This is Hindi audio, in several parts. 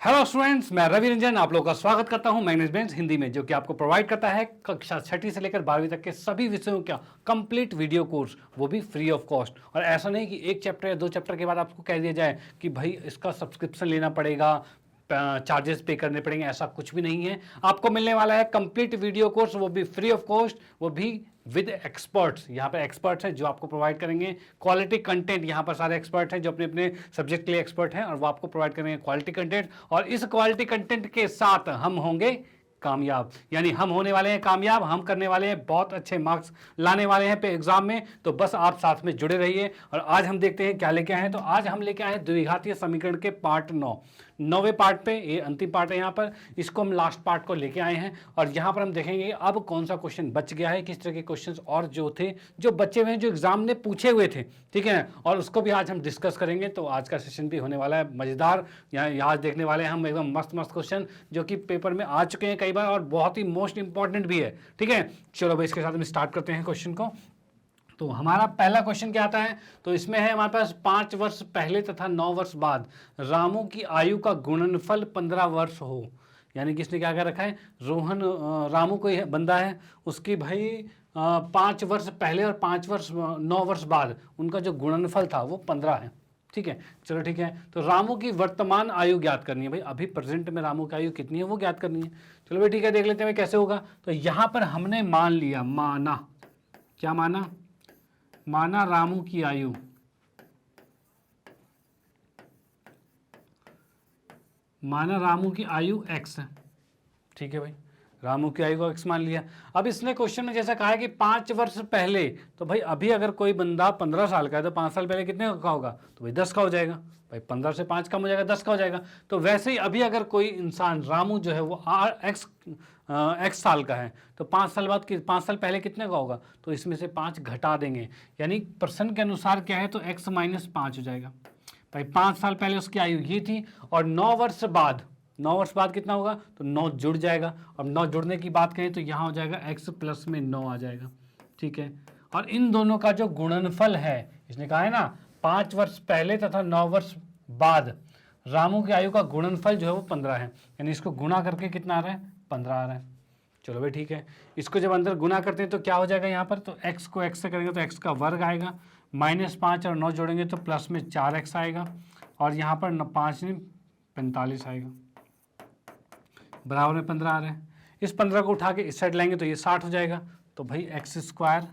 हेलो स्टूडेंट्स, मैं रवि रंजन आप लोगों का स्वागत करता हूं मैनेजमेंट हिंदी में, जो कि आपको प्रोवाइड करता है कक्षा 6ठी से लेकर 12वीं तक के सभी विषयों का कंप्लीट वीडियो कोर्स, वो भी फ्री ऑफ कॉस्ट। और ऐसा नहीं कि एक चैप्टर या दो चैप्टर के बाद आपको कह दिया जाए कि भाई इसका सब्सक्रिप्शन लेना पड़ेगा, चार्जेस पे करने पड़ेंगे, ऐसा कुछ भी नहीं है। आपको मिलने वाला है कंप्लीट वीडियो कोर्स, वो भी फ्री ऑफ कॉस्ट, वो भी विद एक्सपर्ट्स। यहाँ पर एक्सपर्ट्स हैं जो आपको प्रोवाइड करेंगे क्वालिटी कंटेंट। यहाँ पर सारे एक्सपर्ट हैं जो अपने अपने सब्जेक्ट के लिए एक्सपर्ट हैं और वो आपको प्रोवाइड करेंगे क्वालिटी कंटेंट। और इस क्वालिटी कंटेंट के साथ हम होंगे कामयाब, यानी हम होने वाले हैं कामयाब, हम करने वाले हैं बहुत अच्छे मार्क्स लाने वाले हैं पे एग्जाम में। तो बस आप साथ में जुड़े रहिए। और आज हम देखते हैं क्या लेके आए हैं। तो आज हम लेके आए हैं द्विघातीय समीकरण के पार्ट 9, 9वें पार्ट पे, ये अंतिम पार्ट है यहाँ पर। इसको हम लास्ट पार्ट को लेके आए हैं और यहाँ पर हम देखेंगे अब कौन सा क्वेश्चन बच गया है, किस तरह के क्वेश्चंस और जो थे, जो बचे हुए हैं, जो एग्जाम ने पूछे हुए थे, ठीक है। और उसको भी आज हम डिस्कस करेंगे। तो आज का सेशन भी होने वाला है मजेदार। यहाँ देखने वाले हैं हम एकदम मस्त मस्त क्वेश्चन जो कि पेपर में आ चुके हैं कई बार और बहुत ही मोस्ट इंपॉर्टेंट भी है, ठीक है। चलो भाई, इसके साथ हम स्टार्ट करते हैं क्वेश्चन को। तो हमारा पहला क्वेश्चन क्या आता है, तो इसमें है हमारे पास 5 वर्ष पहले तथा 9 वर्ष बाद रामू की आयु का गुणनफल 15 वर्ष हो। यानी किसने क्या कर रखा है, रोहन, रामू कोई बंदा है, उसकी भाई 5 वर्ष पहले और 5 वर्ष 9 वर्ष बाद उनका जो गुणनफल था वो 15 है, ठीक है। चलो ठीक है, तो रामू की वर्तमान आयु ज्ञात करनी है भाई, अभी प्रेजेंट में रामू की आयु कितनी है वो ज्ञात करनी है। चलो भाई ठीक है, देख लेते हैं कैसे होगा। तो यहाँ पर हमने मान लिया, माना, क्या माना, माना रामू की आयु, माना रामू की आयु x है, ठीक है भाई, रामू की आयु को x मान लिया। अब इसने क्वेश्चन में जैसा कहा है कि 5 वर्ष पहले, तो भाई अभी अगर कोई बंदा 15 साल का है तो 5 साल पहले कितने का होगा, तो भाई 10 का हो जाएगा भाई, 15 से 5 कम हो जाएगा, 10 का हो जाएगा। तो वैसे ही अभी अगर कोई इंसान रामू जो है वो x साल का है तो 5 साल बाद 5 साल पहले कितने का होगा, तो इसमें से 5 घटा देंगे, यानी प्रश्न के अनुसार क्या है, तो x माइनस 5 हो जाएगा भाई। 5 साल पहले उसकी आयु ये थी और 9 वर्ष बाद, 9 वर्ष बाद कितना होगा, तो 9 जुड़ जाएगा। अब 9 जुड़ने की बात करें तो यहाँ हो जाएगा x प्लस में 9 आ जाएगा, ठीक है। और इन दोनों का जो गुणनफल है, इसने कहा है ना 5 वर्ष पहले तथा 9 वर्ष बाद रामू की आयु का गुणनफल जो है वो 15 है, यानी इसको गुणा करके कितना आ रहा है, 15 आ रहा है। चलो भाई ठीक है, इसको जब अंदर गुना करते हैं तो क्या हो जाएगा यहाँ पर, तो x को x से करेंगे तो x का वर्ग आएगा, -5 और 9 जोड़ेंगे तो प्लस में 4x आएगा, और यहाँ पर 5 में 45 आएगा, बराबर में 15 आ रहा है। इस 15 को उठा के इस साइड लाएंगे तो ये 60 हो जाएगा। तो भाई x²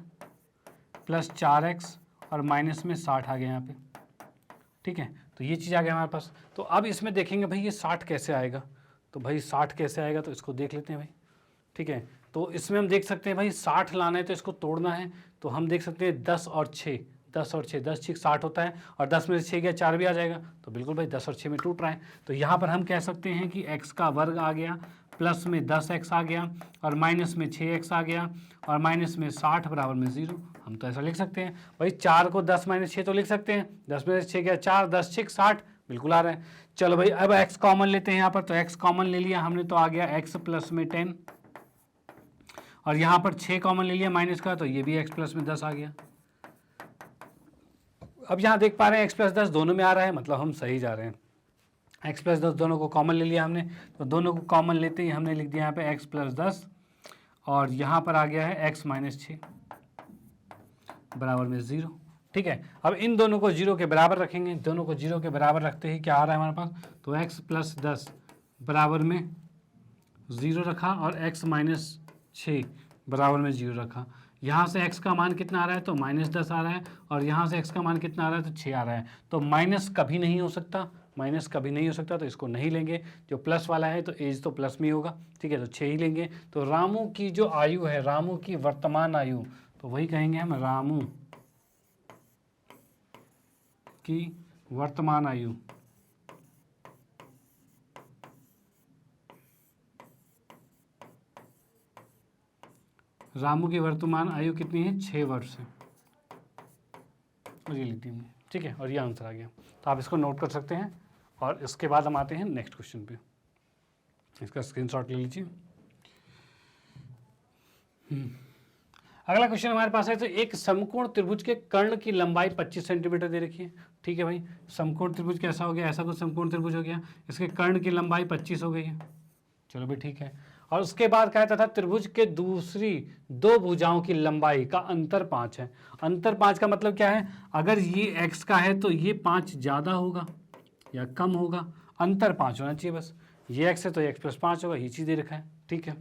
प्लस 4x और माइनस में 60 आ गया यहाँ पे, ठीक है। तो ये चीज़ आ गया हमारे पास। तो अब इसमें देखेंगे भाई ये 60 कैसे आएगा, तो भाई 60 कैसे आएगा, तो इसको देख लेते हैं भाई, ठीक है। तो इसमें हम देख सकते हैं भाई 60 लाना है तो इसको तोड़ना है, तो हम देख सकते हैं 10 और 6, 10 और 6, 10 6 60 होता है, और 10 में से 6 गया 4 भी आ जाएगा, तो बिल्कुल भाई 10 और 6 में टूट रहा है। तो यहाँ पर हम कह सकते हैं कि x का वर्ग आ गया, प्लस में 10x आ गया, और माइनस में 6x आ गया, और माइनस में 60 बराबर में 0। हम तो ऐसा लिख सकते हैं भाई, 4 को 10 - 6 तो लिख सकते हैं, 10 में से 6 गया 4, 10 6 60, बिल्कुल आ रहा है। चलो भाई अब x कॉमन लेते हैं यहाँ पर, तो x कॉमन ले लिया हमने, तो आ गया x प्लस में 10, और यहाँ पर 6 कॉमन ले लिया माइनस का, तो ये भी x प्लस में 10 आ गया। अब यहाँ देख पा रहे हैं x प्लस 10 दोनों में आ रहा है, मतलब हम सही जा रहे हैं। x प्लस 10 दोनों को कॉमन ले लिया हमने, तो दोनों को कॉमन लेते ही हमने लिख दिया यहाँ पे x प्लस 10, और यहाँ पर आ गया है x माइनस 6 बराबर में 0, ठीक है। अब इन दोनों को 0 के बराबर रखेंगे, दोनों को 0 के बराबर रखते ही क्या आ रहा है हमारे पास, तो x प्लस 10 बराबर में 0 रखा, और x माइनस 6 बराबर में 0 रखा। यहाँ से x का मान कितना आ रहा है, तो -10 आ रहा है, और यहाँ से x का मान कितना आ रहा है, तो 6 आ रहा है। तो माइनस कभी नहीं हो सकता, माइनस कभी नहीं हो सकता, तो इसको नहीं लेंगे। जो प्लस वाला है तो एज तो प्लस में ही होगा, ठीक है, तो 6 ही लेंगे। तो रामू की जो आयु है, रामू की वर्तमान आयु, तो वही कहेंगे हम, रामू की वर्तमान आयु, रामू की वर्तमान आयु कितनी है, 6 वर्ष है, और ये लिख दी हमने, ठीक है। और ये आंसर आ गया, तो आप इसको नोट कर सकते हैं। और इसके बाद हम आते हैं नेक्स्ट क्वेश्चन पे, इसका स्क्रीनशॉट ले लीजिए। अगला क्वेश्चन हमारे पास है, तो एक समकोण त्रिभुज के कर्ण की लंबाई 25 सेंटीमीटर दे रखी है। ठीक है भाई, समकोण त्रिभुज कैसा हो गया, ऐसा कुछ समकोण त्रिभुज हो गया, इसके कर्ण की लंबाई 25 हो गई है। चलो भाई ठीक है। और उसके बाद कहता था त्रिभुज के दूसरी दो भुजाओं की लंबाई का अंतर 5 है। अंतर 5 का मतलब क्या है, अगर ये x का है तो ये 5 ज़्यादा होगा या कम होगा, अंतर 5 होना चाहिए बस। ये x है तो x + 5 होगा, ये चीज़ दे रखा है। ठीक है,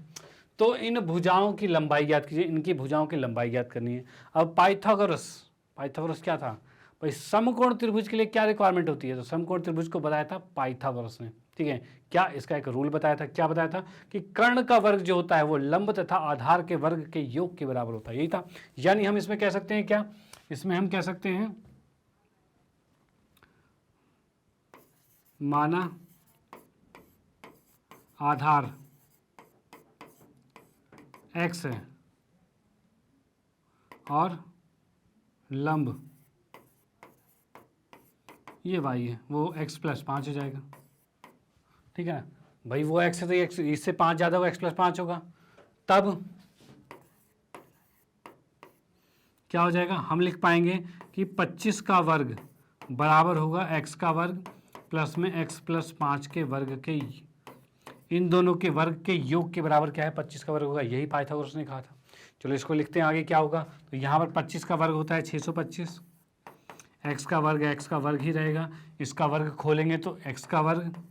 तो इन भुजाओं की लंबाई ज्ञात कीजिए, इनकी भुजाओं की लंबाई ज्ञात करनी है। अब पाइथागोरस क्या था भाई, समकोण त्रिभुज के लिए क्या रिक्वायरमेंट होती है, तो समकोण त्रिभुज को बताया था पाइथागोरस ने। ठीक है, क्या इसका एक रूल बताया था, क्या बताया था कि कर्ण का वर्ग जो होता है वो लंब तथा आधार के वर्ग के योग के बराबर होता है, यही था। यानी हम इसमें कह सकते हैं क्या, इसमें हम कह सकते हैं माना आधार x है और लंब ये y है, वो x + 5 हो जाएगा। ठीक है ना भाई, वो x है तो ये x इससे 5 ज़्यादा होगा, x + 5 होगा। तब क्या हो जाएगा, हम लिख पाएंगे कि 25 का वर्ग बराबर होगा x का वर्ग प्लस में x + 5 के वर्ग के, इन दोनों के वर्ग के योग के बराबर क्या है, 25 का वर्ग होगा। यही पाइथागोरस ने कहा था। चलो इसको लिखते हैं आगे क्या होगा, तो यहाँ पर 25 का वर्ग होता है 625, x का वर्ग ही रहेगा, इसका वर्ग खोलेंगे तो x का वर्ग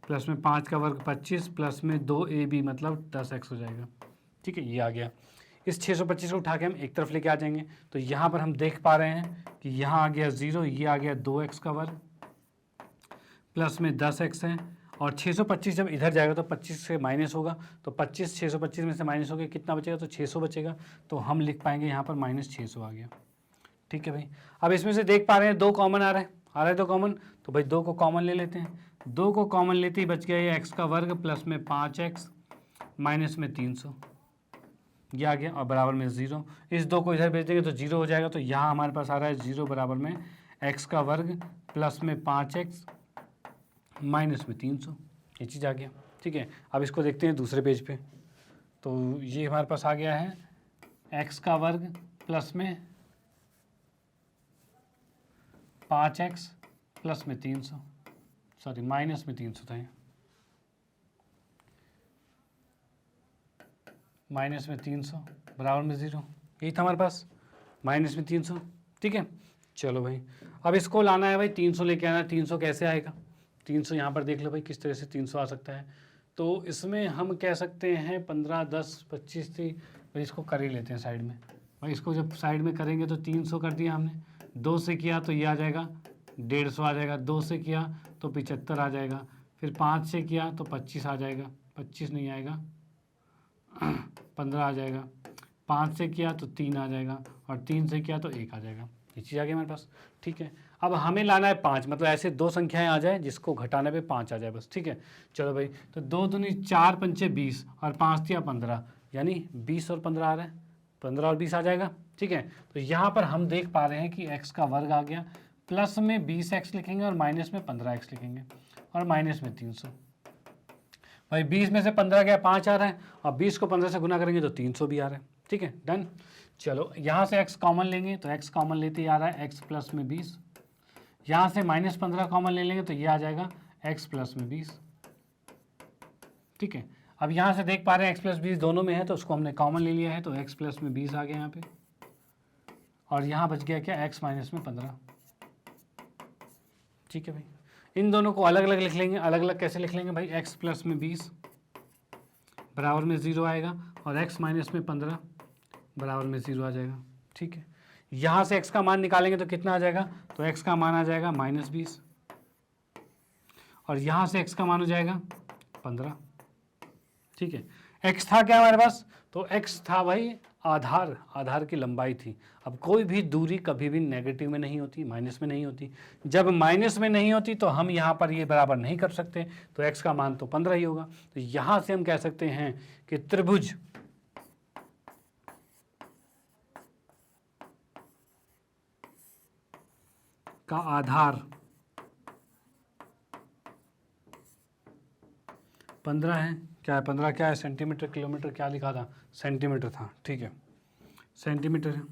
प्लस में 5 का वर्ग 25 प्लस में 2ab मतलब 10x हो जाएगा। ठीक है, ये आ गया। इस 625 को उठा के हम एक तरफ लेके आ जाएंगे, तो यहाँ पर हम देख पा रहे हैं कि यहाँ आ गया 0, ये आ गया 2x का वर्ग प्लस में 10x है, और 625 जब इधर जाएगा तो 25 से माइनस होगा, तो 25 625 में से माइनस हो गया, कितना बचेगा, तो 600 बचेगा। तो हम लिख पाएंगे यहाँ पर -600 आ गया। ठीक है भाई, अब इसमें से देख पा रहे हैं 2 कॉमन आ रहा है 2 कॉमन, तो भाई 2 को कॉमन ले लेते हैं। 2 को कॉमन लेते ही बच गया ये x का वर्ग प्लस में 5x माइनस में 300, ये आ गया, और बराबर में 0। इस 2 को इधर भेज देंगे तो 0 हो जाएगा, तो यहाँ हमारे पास आ रहा है 0 बराबर में x का वर्ग प्लस में 5x माइनस में 300, ये चीज़ आ गया। ठीक है, अब इसको देखते हैं दूसरे पेज पे, तो ये हमारे पास आ गया है x का वर्ग प्लस में 5x प्लस में 300, सॉरी माइनस में 300 था, माइनस में 300 बराबर में 0, यही था हमारे पास माइनस में 300। ठीक है, चलो भाई अब इसको लाना है भाई, 300 लेके आना है। 300 कैसे आएगा, 300 यहाँ पर देख लो भाई किस तरह से 300 आ सकता है। तो इसमें हम कह सकते हैं 15 10 25 थी भाई, इसको कर ही लेते हैं साइड में। भाई इसको जब साइड में करेंगे तो 300 कर दिया हमने, 2 से किया तो ये आ जाएगा 150 आ जाएगा, 2 से किया तो 75 आ जाएगा, फिर 5 से किया तो 25 आ जाएगा, 25 नहीं आएगा 15 आ जाएगा, 5 से किया तो 3 आ जाएगा, और 3 से किया तो 1 आ जाएगा, ये चीज़ आ गई हमारे पास। ठीक है, अब हमें लाना है 5, मतलब ऐसे 2 संख्याएं आ जाए जिसको घटाने पे 5 आ जाए बस। ठीक है, चलो भाई, तो 2 दूनी 4 पंचे 20 और 5 तिया 15, यानी 20 और 15 आ रहा है, 15 और 20 आ जाएगा। ठीक है, तो यहाँ पर हम देख पा रहे हैं कि x का वर्ग आ गया, प्लस में 20x लिखेंगे और माइनस में 15x लिखेंगे, और माइनस में 300। भाई 20 में से 15 गया 5 आ रहा है, और 20 को 15 से गुना करेंगे तो 300 भी आ रहा है। ठीक है, डन। चलो यहाँ से x कॉमन लेंगे तो x कॉमन लेते ही आ रहा है x प्लस में 20, यहाँ से -15 कॉमन ले लेंगे तो ये आ जाएगा x प्लस में 20। ठीक है, अब यहाँ से देख पा रहे हैं x प्लस 20 दोनों में है, तो उसको हमने कॉमन ले लिया है, तो x प्लस में 20 आ गया यहाँ पे, और यहाँ बच गया क्या, x माइनस में 15। ठीक है भाई, इन दोनों को अलग अलग लिख लेंगे। अलग अलग कैसे लिख लेंगे भाई, x प्लस में 20 बराबर में 0 आएगा, और x माइनस में 15 बराबर में 0 आ जाएगा। ठीक है, यहाँ से x का मान निकालेंगे तो कितना आ जाएगा, तो x का मान आ जाएगा -20, और यहाँ से x का मान हो जाएगा 15। ठीक है, x था क्या हमारे पास, तो x था भाई आधार की लंबाई थी। अब कोई भी दूरी कभी भी नेगेटिव में नहीं होती, माइनस में नहीं होती। जब माइनस में नहीं होती तो हम यहाँ पर ये बराबर नहीं कर सकते, तो x का मान तो 15 ही होगा। तो यहाँ से हम कह सकते हैं कि त्रिभुज का आधार 15 है। क्या है 15, क्या है सेंटीमीटर किलोमीटर क्या लिखा था, सेंटीमीटर था। ठीक है, सेंटीमीटर है,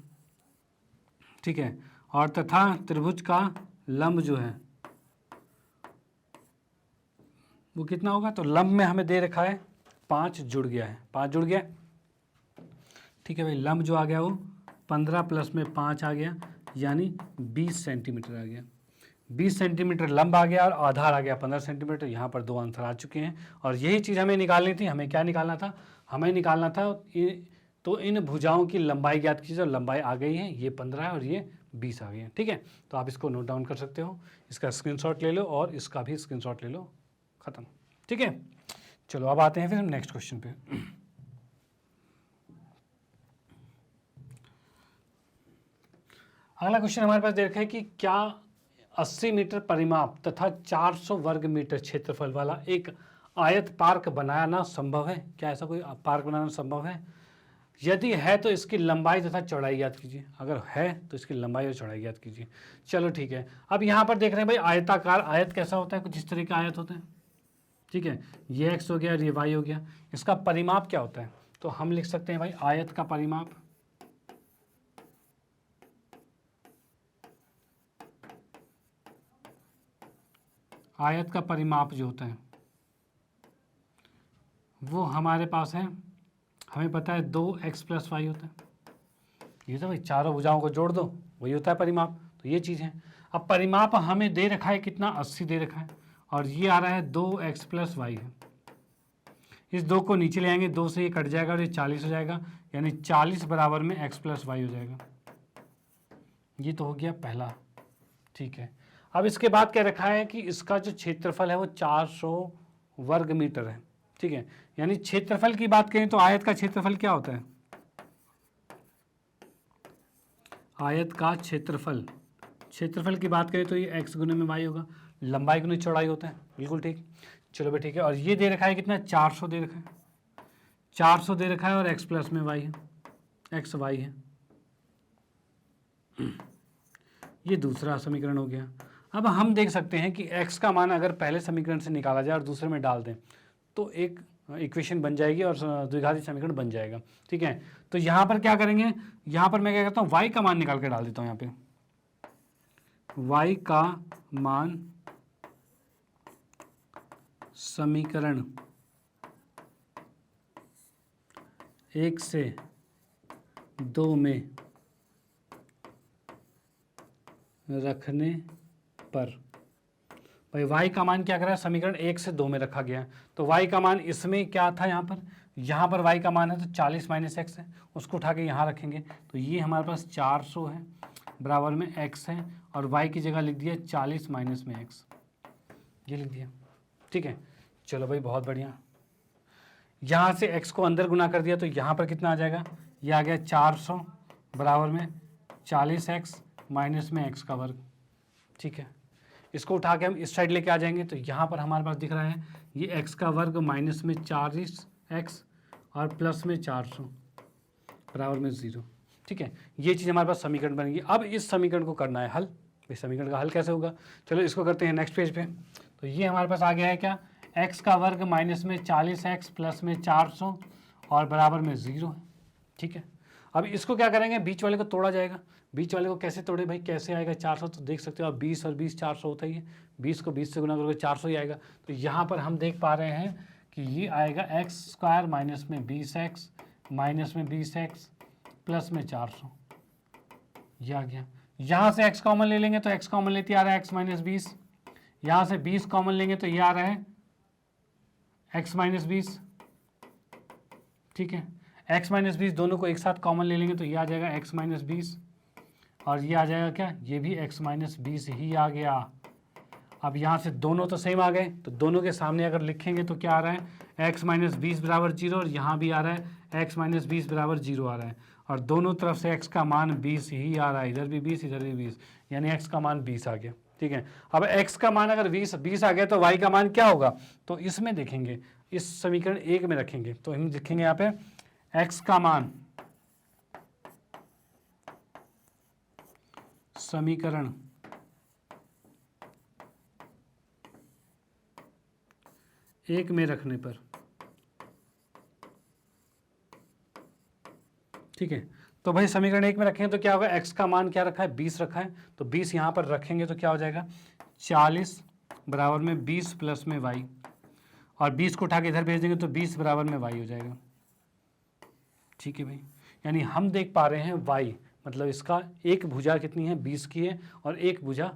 ठीक है। और तथा त्रिभुज का लंब जो है वो कितना होगा, तो लंब में हमें दे रखा है 5 जुड़ गया है, 5 जुड़ गया, ठीक है भाई। लंब जो आ गया वो 15 प्लस में 5 आ गया, यानी 20 सेंटीमीटर आ गया। 20 सेंटीमीटर लंब आ गया और आधार आ गया 15 सेंटीमीटर। यहाँ पर 2 आंसर आ चुके हैं और यही चीज़ हमें निकालनी थी। हमें क्या निकालना था, हमें निकालना था तो इन भुजाओं की लंबाई ज्ञात कीजिए। लंबाई आ गई है, ये 15 है और ये 20 आ गई है, ठीक है। तो आप इसको नोट डाउन कर सकते हो, इसका स्क्रीनशॉट ले लो और इसका भी स्क्रीनशॉट ले लो, ख़त्म, ठीक है। चलो अब आते हैं फिर हम नेक्स्ट क्वेश्चन पे। अगला क्वेश्चन हमारे पास दे रखा है कि क्या 80 मीटर परिमाप तथा 400 वर्ग मीटर क्षेत्रफल वाला एक आयत पार्क बनाना संभव है। क्या ऐसा कोई पार्क बनाना संभव है? यदि है तो इसकी लंबाई तथा चौड़ाई ज्ञात कीजिए। अगर है तो इसकी लंबाई और चौड़ाई ज्ञात कीजिए। चलो ठीक है, अब यहाँ पर देख रहे हैं भाई आयताकार। आयत कैसा होता है, कुछ इस तरह के आयत होते हैं, ठीक है। ये x हो गया और ये y हो गया। इसका परिमाप क्या होता है, तो हम लिख सकते हैं भाई आयत का परिमाप, आयत का परिमाप जो होता है वो हमारे पास है, हमें पता है 2x + y होता है। ये तो भाई चारों भुजाओं को जोड़ दो, वही होता है परिमाप। तो ये चीज़ है। अब परिमाप हमें दे रखा है कितना, 80 दे रखा है और ये आ रहा है 2x + y है। इस 2 को नीचे ले आएंगे, 2 से ये कट जाएगा और ये 40 हो जाएगा, यानी 40 बराबर में x + y हो जाएगा। ये तो हो गया पहला, ठीक है। अब इसके बाद क्या रखा है कि इसका जो क्षेत्रफल है वो 400 वर्ग मीटर है, ठीक है। यानी क्षेत्रफल की बात करें तो आयत का क्षेत्रफल क्या होता है, आयत का क्षेत्रफल, क्षेत्रफल की बात करें तो ये x गुने में y होगा, लंबाई गुने चौड़ाई होता है, बिल्कुल ठीक। चलो भाई ठीक है, और ये दे रखा है कितना, 400 दे रखा है, 400 दे रखा है और x प्लस में y है, x y है। ये दूसरा समीकरण हो गया। अब हम देख सकते हैं कि x का मान अगर पहले समीकरण से निकाला जाए और दूसरे में डाल दें तो एक इक्वेशन बन जाएगी और द्विघाती समीकरण बन जाएगा, ठीक है। तो यहाँ पर क्या करेंगे, यहाँ पर मैं क्या करता हूँ, y का मान निकाल के डाल देता हूँ। यहाँ पे y का मान समीकरण 1 से 2 में रखने पर, भाई y का मान क्या कर रहा है, समीकरण 1 से 2 में रखा गया है। तो y का मान इसमें क्या था, यहाँ पर y का मान है तो 40 - x है, उसको उठा के यहाँ रखेंगे तो ये हमारे पास 400 है बराबर में x है, और y की जगह लिख दिया 40 - में x, ये लिख दिया, ठीक है। चलो भाई बहुत बढ़िया। यहाँ से x को अंदर गुना कर दिया तो यहाँ पर कितना आ जाएगा, ये आ गया 400 बराबर में 40x - x का वर्ग, ठीक है। इसको उठा के हम इस साइड लेके आ जाएंगे तो यहाँ पर हमारे पास दिख रहा है ये x का वर्ग माइनस में 40x और प्लस में 400 बराबर में 0, ठीक है। ये चीज़ हमारे पास समीकरण बनेगी। अब इस समीकरण को करना है हल। इस समीकरण का हल कैसे होगा, चलो इसको करते हैं नेक्स्ट पेज पे। तो ये हमारे पास आ गया है क्या, x का वर्ग माइनस में 40x प्लस में 400 और बराबर में 0 है, ठीक है। अब इसको क्या करेंगे, बीच वाले को तोड़ा जाएगा। बीच वाले को कैसे तोड़े भाई, कैसे आएगा 400, तो देख सकते हो आप 20 और 20 400 होता ही है, 20 को 20 से गुना करोगे 400 ही आएगा। तो यहाँ पर हम देख पा रहे हैं कि ये आएगा x² माइनस में 20x माइनस में 20x प्लस में 400, ये आ गया। यहाँ से x कॉमन ले लेंगे तो x कॉमन लेते आ रहा है x - 20, यहाँ से 20 कॉमन लेंगे तो ये आ रहा है x - 20, ठीक है। x - 20 दोनों को एक साथ कॉमन ले लेंगे तो ये आ जाएगा x - 20 और ये आ जाएगा क्या, ये भी x - 20 ही आ गया। अब यहाँ से दोनों तो सेम आ गए तो दोनों के सामने अगर लिखेंगे तो क्या आ रहा है, x - 20 बराबर 0 और यहाँ भी आ रहा है x - 20 बराबर 0 आ रहा है, और दोनों तरफ से x का मान 20 ही आ रहा है, इधर भी 20 इधर भी 20, यानी x का मान 20 आ गया, ठीक है। अब x का मान अगर 20 आ गया तो y का मान क्या होगा, तो इसमें देखेंगे, इस समीकरण 1 में रखेंगे तो हम लिखेंगे यहाँ पे x का मान समीकरण 1 में रखने पर, ठीक है। तो भाई समीकरण 1 में रखेंगे तो क्या होगा, x का मान क्या रखा है, 20 रखा है, तो 20 यहाँ पर रखेंगे तो क्या हो जाएगा, 40 बराबर में 20 प्लस में y, और 20 को उठा के इधर भेज देंगे तो 20 बराबर में y हो जाएगा। ठीक है भाई, यानी हम देख पा रहे हैं y मतलब इसका एक भुजा कितनी है, 20 की है, और एक भुजा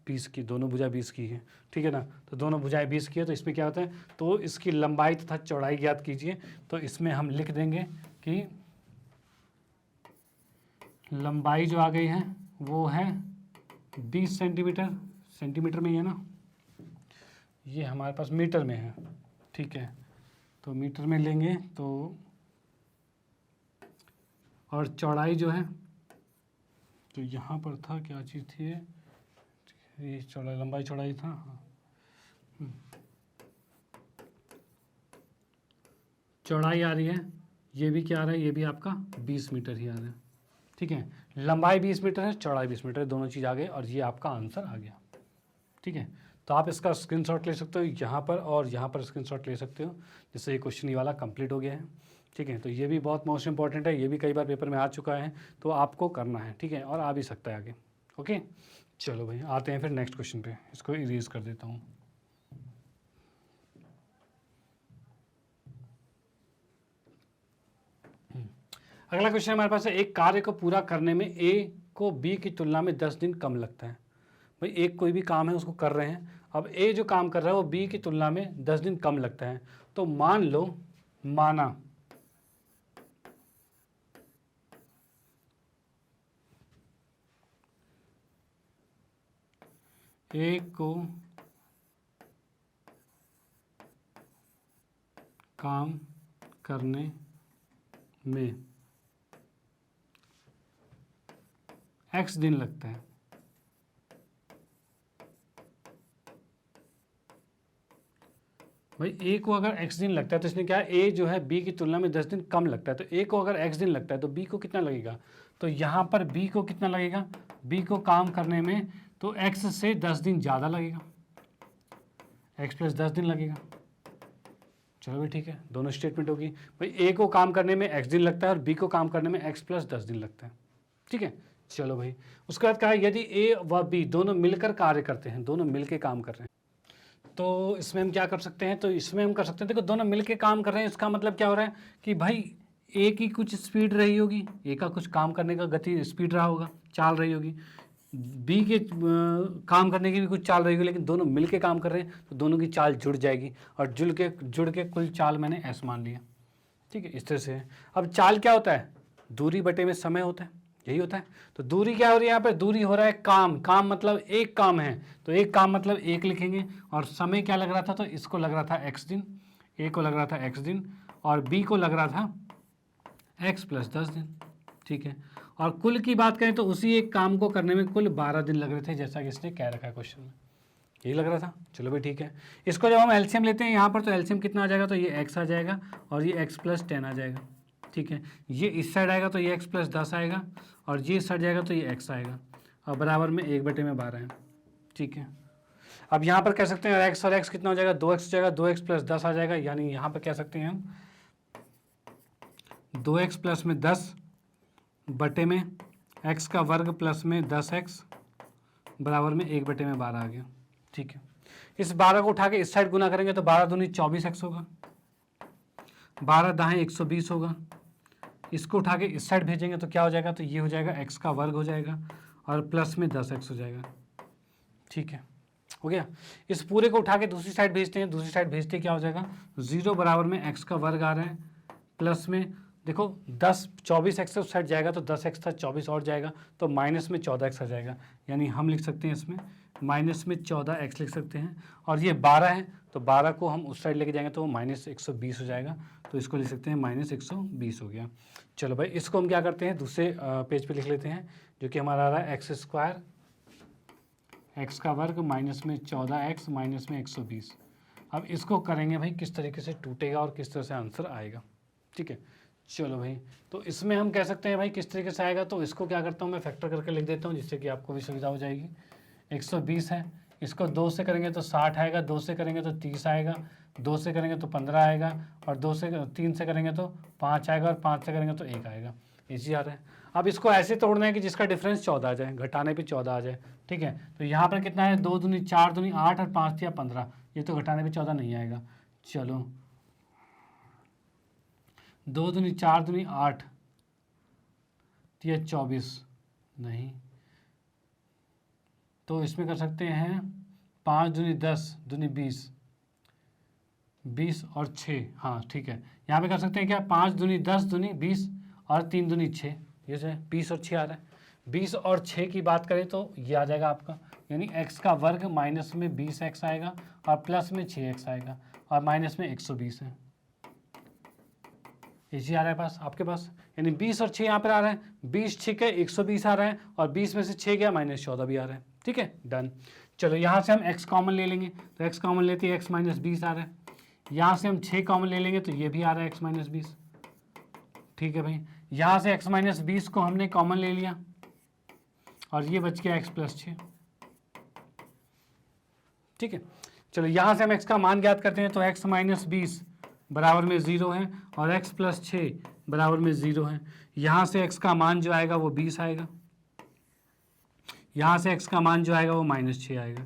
20 की, दोनों भुजा 20 की है। ठीक है ना, तो दोनों भुजाएं 20 की है, तो इसमें क्या होता है, तो इसकी लंबाई तथा चौड़ाई ज्ञात कीजिए। तो इसमें हम लिख देंगे कि लंबाई जो आ गई है वो है 20 सेंटीमीटर, सेंटीमीटर में ही है ना, ये हमारे पास मीटर में है। ठीक है, तो मीटर में लेंगे तो, और चौड़ाई जो है, तो यहाँ पर था क्या चीज़ थी ये चौड़ाई, लंबाई चौड़ाई था, हाँ चौड़ाई आ रही है, ये भी क्या आ रहा है, ये भी आपका 20 मीटर ही आ रहा है। ठीक है, लंबाई 20 मीटर है, चौड़ाई 20 मीटर है, दोनों चीज़ आ गए और ये आपका आंसर आ गया। ठीक है, तो आप इसका स्क्रीनशॉट ले सकते हो यहाँ पर, और यहाँ पर स्क्रीनशॉट ले सकते हो, जिससे ये क्वेश्चन ये वाला कंप्लीट हो गया है। ठीक है, तो ये भी बहुत मोस्ट इंपॉर्टेंट है, ये भी कई बार पेपर में आ चुका है, तो आपको करना है। ठीक है, और आ भी सकता है आगे। ओके, चलो भाई आते हैं फिर नेक्स्ट क्वेश्चन पे, इसको इरेज कर देता हूँ। अगला क्वेश्चन हमारे पास है, एक कार्य को पूरा करने में ए को बी की तुलना में 10 दिन कम लगता है। भाई एक कोई भी काम है उसको कर रहे हैं, अब ए जो काम कर रहा है वो बी की तुलना में 10 दिन कम लगता है। तो मान लो, माना ए को काम करने में x दिन लगता है। भाई ए को अगर x दिन लगता है तो इसमें क्या है, ए जो है b की तुलना में 10 दिन कम लगता है, तो ए को अगर x दिन लगता है तो b को कितना लगेगा, तो यहाँ पर b को कितना लगेगा, b को काम करने में तो x से 10 दिन ज़्यादा लगेगा, x प्लस 10 दिन लगेगा। चलो भाई ठीक है, दोनों स्टेटमेंट होगी। भाई ए को काम करने में x दिन लगता है और b को काम करने में x प्लस 10 दिन लगता है। ठीक है, चलो भाई उसके बाद कहा है, यदि ए व बी दोनों मिलकर कार्य करते हैं, दोनों मिलकर काम कर रहे हैं, तो इसमें हम क्या कर सकते हैं, तो इसमें हम कर सकते हैं, देखो दोनों मिलके काम कर रहे हैं, इसका मतलब क्या हो रहा है कि भाई ए की कुछ स्पीड रही होगी, ए का कुछ काम करने का गति स्पीड रहा होगा, चाल रही होगी, बी के काम करने की भी कुछ चाल रही होगी, लेकिन दोनों मिलके काम कर रहे हैं तो दोनों की चाल जुड़ जाएगी, और जुड़ के कुल चाल मैंने एस मान लिया। ठीक है, इस तरह से है। अब चाल क्या होता है, दूरी बटे में समय होता है, यही होता है। तो दूरी क्या हो रही है, यहाँ पे दूरी हो रहा है काम, काम मतलब एक काम है, तो एक काम मतलब एक लिखेंगे, और समय क्या लग रहा था, तो इसको लग रहा था x दिन, ए को लग रहा था x दिन, और बी को लग रहा था x प्लस 10 दिन। ठीक है, और कुल की बात करें तो उसी एक काम को करने में कुल 12 दिन लग रहे थे, जैसा कि इसने कह रखा है क्वेश्चन में, यही लग रहा था। चलो भाई ठीक है, इसको जब हम एलसीएम लेते हैं यहाँ पर, तो एलसीएम कितना आ जाएगा, तो ये x आ जाएगा और ये x प्लस 10 आ जाएगा। ठीक है, ये इस साइड आएगा तो ये x प्लस 10 आएगा, और ये इस साइड जाएगा तो ये x आएगा, और बराबर में 1/12 है। ठीक है, अब यहाँ पर कह सकते हैं x और x कितना हो जाएगा, 2x हो जाएगा, 2x प्लस 10 आ जाएगा, यानी यहाँ पर कह सकते हैं हम 2x प्लस में 10 बटे में x का वर्ग प्लस में 10x बराबर में 1/12 आ गया। ठीक है, इस 12 को उठा के इस साइड गुना करेंगे तो 12 दूनी 24x होगा, 12 दाएं 120 होगा, इसको उठा के इस साइड भेजेंगे तो क्या हो जाएगा, तो ये हो जाएगा x का वर्ग हो जाएगा और प्लस में 10x हो जाएगा। ठीक है, हो गया। इस पूरे को उठा के दूसरी साइड भेजते हैं, दूसरी साइड भेजते क्या हो जाएगा, 0 बराबर में x का वर्ग आ रहा है, प्लस में देखो 24x उस साइड जाएगा तो 10x था, 24 और जाएगा तो माइनस में 14x आ जाएगा, यानी हम लिख सकते हैं इसमें माइनस में 14x लिख सकते हैं, और ये 12 है तो 12 को हम उस साइड लेके जाएंगे तो वो माइनस 120 हो जाएगा, तो इसको लिख सकते हैं माइनस 120 हो गया। चलो भाई इसको हम क्या करते हैं, दूसरे पेज पे लिख लेते हैं, जो कि हमारा आ रहा है x स्क्वायर x का वर्ग माइनस में 14x माइनस में 120। अब इसको करेंगे भाई किस तरीके से टूटेगा और किस तरह से आंसर आएगा। ठीक है, चलो भाई, तो इसमें हम कह सकते हैं भाई किस तरीके से आएगा, तो इसको क्या करता हूँ मैं फैक्टर करके लिख देता हूँ, जिससे कि आपको भी सुविधा हो जाएगी। 120 है, इसको 2 से करेंगे तो 60 आएगा, 2 से करेंगे तो 30 आएगा, 2 से करेंगे तो 15 आएगा, और 2 से 3 से करेंगे तो 5 आएगा, और 5 से करेंगे तो 1 आएगा। ये चीज़ आ रहा है। अब इसको ऐसे तोड़ना है कि जिसका डिफरेंस 14 आ जाए, घटाने पे 14 आ जाए, ठीक है। तो यहाँ पर कितना है, 2 दूनी 4 दूनी 8 और 5 दिया 15, ये तो घटाने पे 14 नहीं आएगा। चलो 2 दूनी 4 दूनी 8 दिया 24, नहीं, तो इसमें कर सकते हैं 5 दूनी 10 दूनी 20, 20 और 6, हाँ ठीक है। यहाँ पे कर सकते हैं क्या, 5 दूनी 10 दूनी 20 और 3 दूनी 6, ये जो है 20 और 6 आ रहा है। 20 और 6 की बात करें तो ये आ जाएगा आपका, यानी x का वर्ग माइनस में 20x आएगा और प्लस में 6x आएगा और माइनस में 120 है। ये चीज़ आ रहा है पास आपके पास, यानी 20 और 6 यहाँ पर आ रहा है, 20 6 है 120 आ रहा है और 20 में से 6 गया माइनस 14 भी आ रहा है, ठीक है, डन। चलो यहाँ से हम x कॉमन ले लेंगे, तो x कॉमन लेते हैं x माइनस 20 आ रहा है। यहाँ से हम 6 कॉमन ले लेंगे तो ये भी आ रहा है x माइनस 20, ठीक है भाई। यहाँ से x माइनस 20 को हमने कॉमन ले लिया और ये बच गया x प्लस 6, ठीक है। चलो यहाँ से हम x का मान ज्ञात करते हैं, तो x माइनस 20 बराबर में 0 है और x प्लस 6 बराबर में 0 है। यहाँ से x का मान जो आएगा वो 20 आएगा, यहाँ से x का मान जो आएगा वो माइनस 6 आएगा,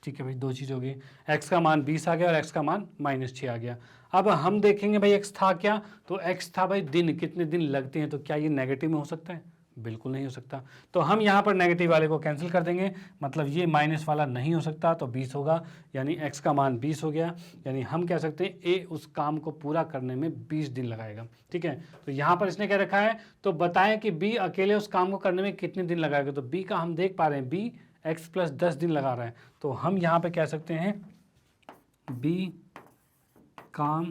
ठीक है भाई। दो चीज़ हो गई, x का मान 20 आ गया और x का मान माइनस 6 आ गया। अब हम देखेंगे भाई x था क्या, तो x था भाई दिन, कितने दिन लगते हैं, तो क्या ये नेगेटिव में हो सकता है, बिल्कुल नहीं हो सकता। तो हम यहाँ पर नेगेटिव वाले को कैंसिल कर देंगे, मतलब ये माइनस वाला नहीं हो सकता, तो 20 होगा, यानी x का मान 20 हो गया। यानी हम कह सकते हैं a उस काम को पूरा करने में 20 दिन लगाएगा, ठीक है। तो यहाँ पर इसने क्या रखा है, तो बताएं कि b अकेले उस काम को करने में कितने दिन लगाएगा, तो b का हम देख पा रहे हैं b x प्लस 10 दिन लगा रहा है, तो हम यहाँ पे कह सकते हैं b काम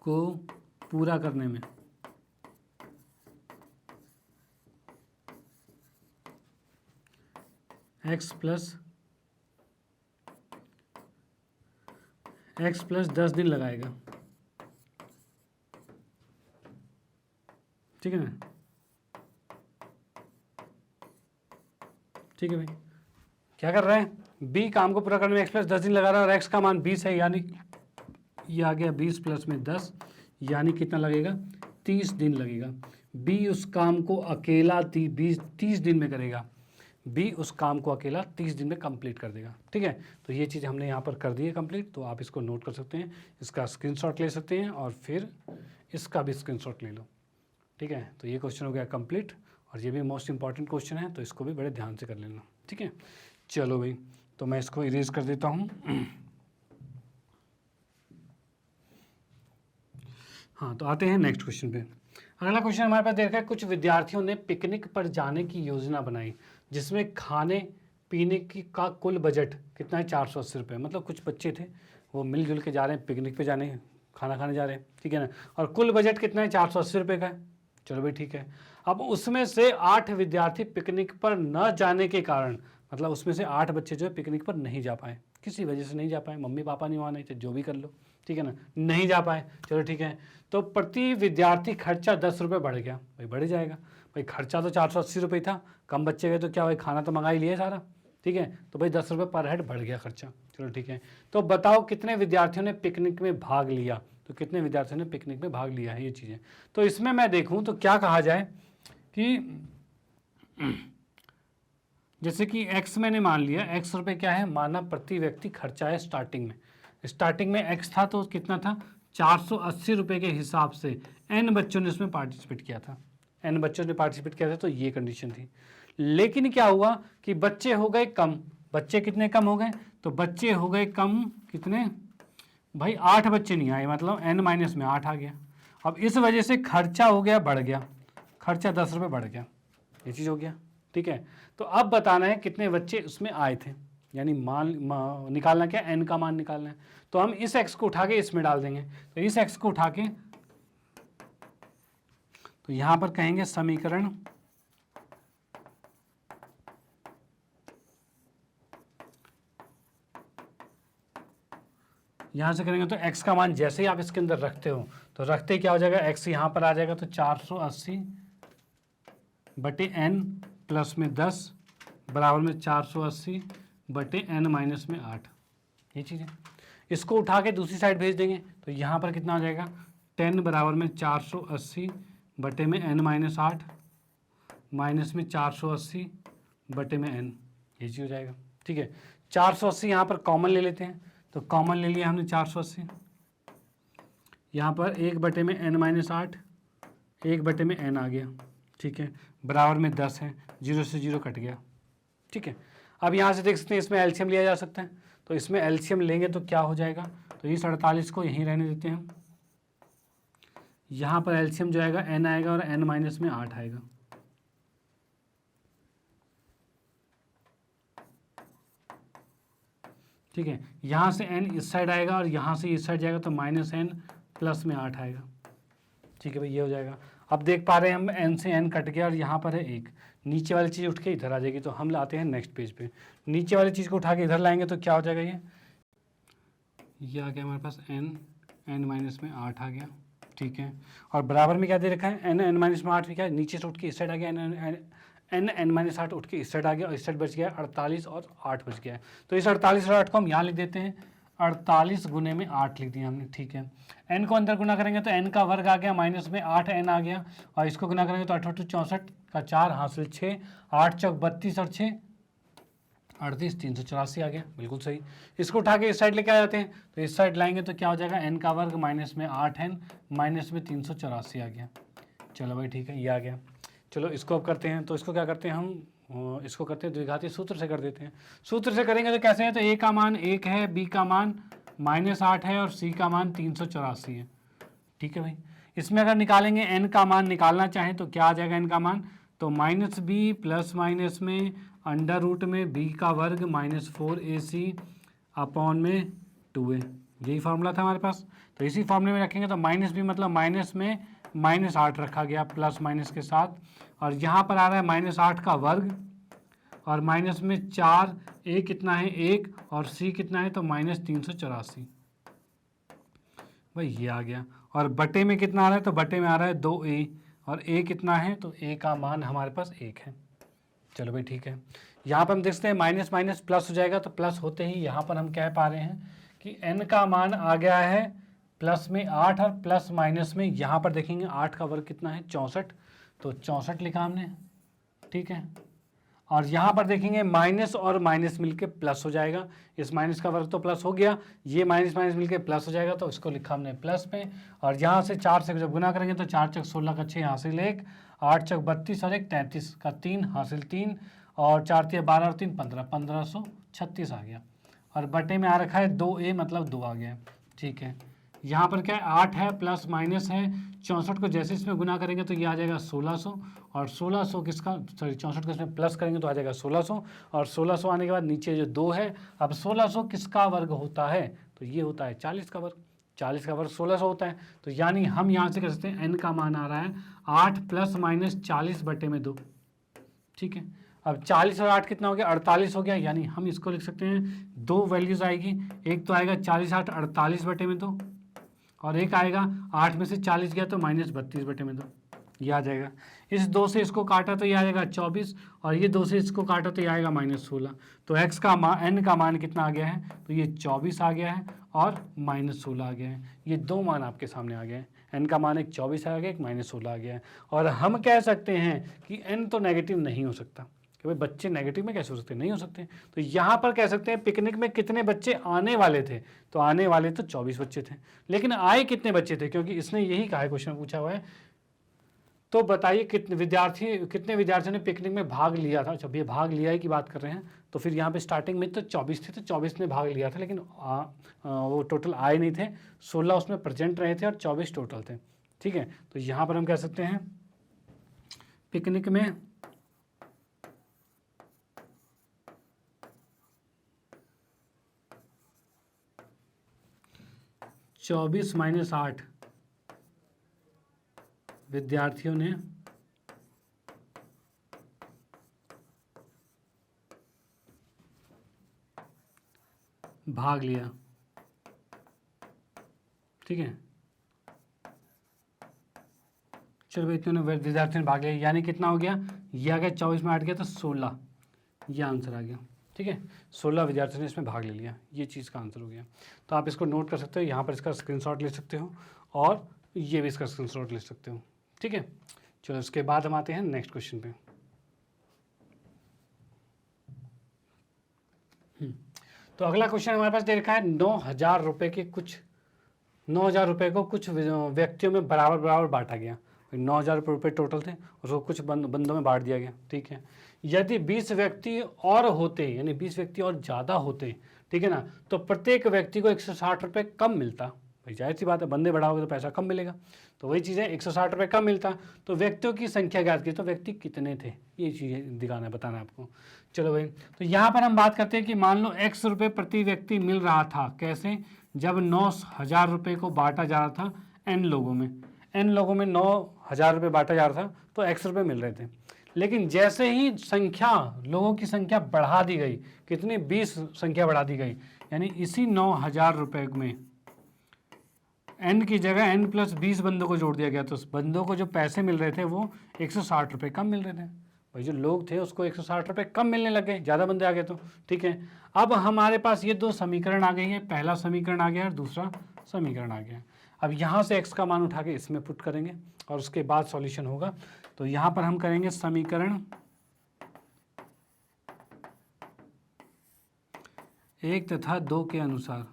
को पूरा करने में x प्लस 10 दिन लगाएगा, ठीक है ना, ठीक है भाई। क्या कर रहे हैं, b काम को पूरा करने में x प्लस 10 दिन लगा रहा है और x का मान 20 है, यानी ये आ गया 20 प्लस में 10, यानी कितना लगेगा, 30 दिन लगेगा। b उस काम को अकेला 30 दिन में करेगा, b उस काम को अकेला 30 दिन में कंप्लीट कर देगा, ठीक है। तो ये चीज़ हमने यहाँ पर कर दी है कंप्लीट, तो आप इसको नोट कर सकते हैं, इसका स्क्रीनशॉट ले सकते हैं और फिर इसका भी स्क्रीनशॉट ले लो, ठीक है। तो ये क्वेश्चन हो गया कंप्लीट और ये भी मोस्ट इंपॉर्टेंट क्वेश्चन है, तो इसको भी बड़े ध्यान से कर लेना, ठीक है। चलो भाई, तो मैं इसको इरेज कर देता हूँ। हाँ, तो आते हैं नेक्स्ट क्वेश्चन पे। अगला क्वेश्चन हमारे पास देखा है, कुछ विद्यार्थियों ने पिकनिक पर जाने की योजना बनाई जिसमें खाने पीने की का कुल बजट कितना है, 480 रुपये। मतलब कुछ बच्चे थे वो मिलजुल के जा रहे हैं पिकनिक पे जाने, खाना खाने जा रहे हैं, ठीक है ना, और कुल बजट कितना है, 480 रुपये का है। चलो भाई ठीक है। अब उसमें से 8 विद्यार्थी पिकनिक पर न जाने के कारण, मतलब उसमें से 8 बच्चे जो है पिकनिक पर नहीं जा पाए, किसी वजह से नहीं जा पाए, मम्मी पापा नहीं माने, जो भी कर लो, ठीक है ना, नहीं जा पाए। चलो ठीक है, तो प्रति विद्यार्थी खर्चा 10 रुपये बढ़ गया, भाई बढ़ जाएगा भाई, खर्चा तो 480 रुपये था, कम बच्चे गए तो क्या भाई, खाना तो मंगा ही लिया सारा, ठीक है, तो भाई 10 रुपये पर हेड बढ़ गया खर्चा। चलो ठीक है, तो बताओ कितने विद्यार्थियों ने पिकनिक में भाग लिया, तो कितने विद्यार्थियों ने पिकनिक में भाग लिया है ये चीज़ें। तो इसमें मैं देखूँ तो क्या कहा जाए कि जैसे कि x मैंने मान लिया, x रुपये क्या है, माना प्रति व्यक्ति खर्चा है। स्टार्टिंग में x था तो कितना था, 480 रुपये के हिसाब से n बच्चों ने इसमें पार्टिसिपेट किया था, n बच्चों ने पार्टिसिपेट किया था, तो ये कंडीशन थी। लेकिन क्या हुआ कि बच्चे हो गए कम, बच्चे कितने कम हो गए, तो बच्चे हो गए कम कितने भाई, 8 बच्चे नहीं आए, मतलब n माइनस में 8 आ गया। अब इस वजह से खर्चा हो गया, बढ़ गया, खर्चा 10 रुपये बढ़ गया, ये चीज़ हो गया, ठीक है। तो अब बताना है कितने बच्चे उसमें आए थे, यानी निकालना क्या, n का मान निकालना है। तो हम इस x को उठा के इसमें डाल देंगे, तो इस x को उठा के तो यहाँ पर कहेंगे समीकरण यहाँ से करेंगे तो x का मान जैसे ही आप इसके अंदर रखते हो तो रखते ही क्या हो जाएगा, x यहाँ पर आ जाएगा, तो 480 बटे n प्लस में 10 बराबर में 480 बटे n माइनस में 8, ये चीज़ है। इसको उठा के दूसरी साइड भेज देंगे तो यहाँ पर कितना हो जाएगा, 10 बराबर में 480 बटे में n माइनस 8 माइनस में 480 बटे में n, ये चीज़ हो जाएगा। ठीक है, 480 यहाँ पर कॉमन ले लेते हैं, तो कॉमन ले लिया हमने 480। यहाँ पर 1 बटे में n माइनस 8, 1 बटे में n आ गया। ठीक है, बराबर में 10 है, 0 से 0 कट गया। ठीक है, अब यहाँ से देख सकते हैं इसमें एलसीएम लिया जा सकता है, तो इसमें एलसीएम लेंगे तो क्या हो जाएगा, तो इस 48 को यहीं रहने देते हैं। यहाँ पर एलसीएम जो आएगा n आएगा और n माइनस में 8 आएगा। ठीक है, यहाँ से n इस साइड आएगा और यहाँ से इस साइड जाएगा तो माइनस n प्लस में 8 आएगा। ठीक है भाई, ये हो जाएगा। अब देख पा रहे हैं हम n से n कट गया और यहाँ पर है 1, नीचे वाली चीज़ उठ के इधर आ जाएगी, तो हम लाते हैं नेक्स्ट पेज पे। नीचे वाली चीज़ को उठा के इधर लाएंगे तो क्या हो जाएगा, ये आ गया हमारे पास n माइनस में 8 आ गया। ठीक है, और बराबर में क्या दे रखा है, n माइनस में 8 भी क्या है, नीचे से उठ के इस साइड आ गया, n माइनस 8 उठ के इस साइड आ गया और इस साइड बच गया 48 और 8 बच गया है। तो इस 48 और 8 को हम यहाँ लिख देते हैं, 48 गुने में 8 लिख दिया हमने। ठीक है, n को अंदर गुना करेंगे तो n का वर्ग आ गया माइनस में 8n आ गया, और इसको गुना करेंगे तो 8 64 का 4 हासिल 6, 8 चौक 32 और 6 38, 384 आ गया, बिल्कुल सही। इसको उठा के इस साइड लेके आ जाते हैं, तो इस साइड लाएंगे तो क्या हो जाएगा, n का वर्ग माइनस में 8n माइनस में 384 आ गया। चलो भाई ठीक है, ये आ गया। चलो इसको अब करते हैं, तो इसको क्या करते हैं हम, इसको करते हैं द्विघाती सूत्र से कर देते हैं। सूत्र से करेंगे तो कैसे है, तो a का मान 1 है, b का मान -8 है और c का मान 384 है। ठीक है भाई, इसमें अगर निकालेंगे n का मान निकालना चाहें तो क्या आ जाएगा n का मान, तो माइनस बी प्लस माइनस में अंडर रूट में b का वर्ग -4ac अपॉन में 2a, यही फार्मूला था हमारे पास। तो इसी फार्मूले में रखेंगे तो माइनस बी मतलब माइनस में -8 रखा गया प्लस माइनस के साथ, और यहाँ पर आ रहा है -8 का वर्ग और माइनस में 4, a कितना है 1 और c कितना है तो -384 भाई, ये आ गया। और बटे में कितना आ रहा है, तो बटे में आ रहा है 2a और a कितना है, तो a का मान हमारे पास 1 है। चलो भाई ठीक है, यहाँ पर हम देखते हैं माइनस माइनस प्लस हो जाएगा, तो प्लस होते ही यहाँ पर हम कह पा रहे हैं कि n का मान आ गया है प्लस में 8 और प्लस माइनस में यहाँ पर देखेंगे 8 का वर्ग कितना है 64, तो 64 लिखा हमने। ठीक है, और यहाँ पर देखेंगे माइनस और माइनस मिलके प्लस हो जाएगा, इस माइनस का वर्ग तो प्लस हो गया, ये माइनस माइनस मिलके प्लस हो जाएगा, तो इसको लिखा हमने प्लस में। और यहाँ से 4 से जब गुना करेंगे तो 4 चौक 16 का 6 हासिल 1, 8 चौक 32 और 1 33 का 3 हासिल 3 और 4 3 12 और 3 15, 1536 आ गया। और बटे में आ रखा है 2a मतलब 2 आ गया। ठीक है, यहाँ पर क्या है 8 है प्लस माइनस है, 64 को जैसे इसमें गुना करेंगे तो ये आ जाएगा 1600, और 1600 किसका, सॉरी 64 को इसमें प्लस करेंगे तो आ जाएगा 1600, और 1600 आने के बाद नीचे जो 2 है, अब 1600 किसका वर्ग होता है, तो ये होता है 40 का वर्ग, 40 का वर्ग 1600 होता है। तो यानी हम यहाँ से कह सकते हैं n का मान आ रहा है 8 प्लस माइनस 40 बटे में 2। ठीक है, अब 40 और 8 कितना हो गया 48 हो गया, यानी हम इसको लिख सकते हैं, दो वैल्यूज आएगी, एक तो आएगा 40 8 48 बटे में 2, और एक आएगा 8 में से 40 गया तो -32 बटे में 2, ये आ जाएगा। इस 2 से इसको काटा तो ये आ जाएगा 24, और ये 2 से इसको काटा तो ये आएगा -16। तो x का मान n का मान कितना आ गया है, तो ये 24 आ गया है और -16 आ गया है। ये दो मान आपके सामने आ गए हैं, n का मान एक 24 आ गया, एक -16 आ गया है। और हम कह सकते हैं कि n तो नेगेटिव नहीं हो सकता, कि भाई बच्चे नेगेटिव में कैसे हो सकते हैं, नहीं हो सकते। तो यहाँ पर कह सकते हैं पिकनिक में कितने बच्चे आने वाले थे, तो आने वाले तो 24 बच्चे थे, लेकिन आए कितने बच्चे थे, क्योंकि इसने यही कहा है, क्वेश्चन पूछा हुआ है। तो बताइए कितने विद्यार्थियों ने पिकनिक में भाग लिया था। जब ये भाग लिया है की बात कर रहे हैं, तो फिर यहाँ पे स्टार्टिंग में तो 24 थे, तो 24 ने भाग लिया था, लेकिन वो टोटल आए नहीं थे, 16 उसमें प्रेजेंट रहे थे और 24 टोटल थे। ठीक है, तो यहाँ पर हम कह सकते हैं पिकनिक में 24 - 8 विद्यार्थियों ने भाग लिया। ठीक है, चलो भाई इतने विद्यार्थियों ने भाग लिया, यानी कितना हो गया, ये आ गया 24 में 8 गया तो 16, ये आंसर आ गया। ठीक है, 16 विद्यार्थियों ने इसमें भाग ले लिया, ये चीज़ का आंसर हो गया। तो आप इसको नोट कर सकते हो, यहाँ पर इसका स्क्रीनशॉट ले सकते हो और ये भी इसका स्क्रीनशॉट ले सकते हो। ठीक है, चलो उसके बाद हम आते हैं नेक्स्ट क्वेश्चन पे। तो अगला क्वेश्चन हमारे पास दे रखा है 9,000 रुपये के कुछ 9,000 रुपये को कुछ व्यक्तियों में बराबर बराबर बांटा गया। 9,000 रुपये टोटल थे, उसको कुछ बंदों में बांट दिया गया। ठीक है, यदि 20 व्यक्ति और होते, यानी 20 व्यक्ति और ज़्यादा होते, ठीक है ना, तो प्रत्येक व्यक्ति को 160 रुपये कम मिलता। भाई जाहिर सी बात है, बंदे बढ़ाओगे तो पैसा कम मिलेगा, तो वही चीज़ है, 160 रुपये कम मिलता। तो व्यक्तियों की संख्या ज्ञात की, तो व्यक्ति कितने थे, ये चीज़ दिखाना है, बताना है आपको। चलो भाई, तो यहाँ पर हम बात करते हैं कि मान लो X रुपये प्रति व्यक्ति मिल रहा था। कैसे? जब 9,000 रुपये को बांटा जा रहा था N लोगों में, N लोगों में 9,000 रुपये बांटा जा रहा था, तो X रुपये मिल रहे थे। लेकिन जैसे ही संख्या, लोगों की संख्या बढ़ा दी गई, कितनी, 20 संख्या बढ़ा दी गई, यानी इसी 9,000 रुपये में N की जगह N प्लस 20 बंदों को जोड़ दिया गया, तो उस बंदों को जो पैसे मिल रहे थे वो 160 रुपये कम मिल रहे थे। भाई जो लोग थे उसको 160 रुपये कम मिलने लग गए, ज़्यादा बंदे आ गए तो। ठीक है, अब हमारे पास ये दो समीकरण आ गई है, पहला समीकरण आ गया और दूसरा समीकरण आ गया। अब यहाँ से x का मान उठा के इसमें पुट करेंगे और उसके बाद सॉल्यूशन होगा। तो यहाँ पर हम करेंगे समीकरण 1 तथा 2 के अनुसार।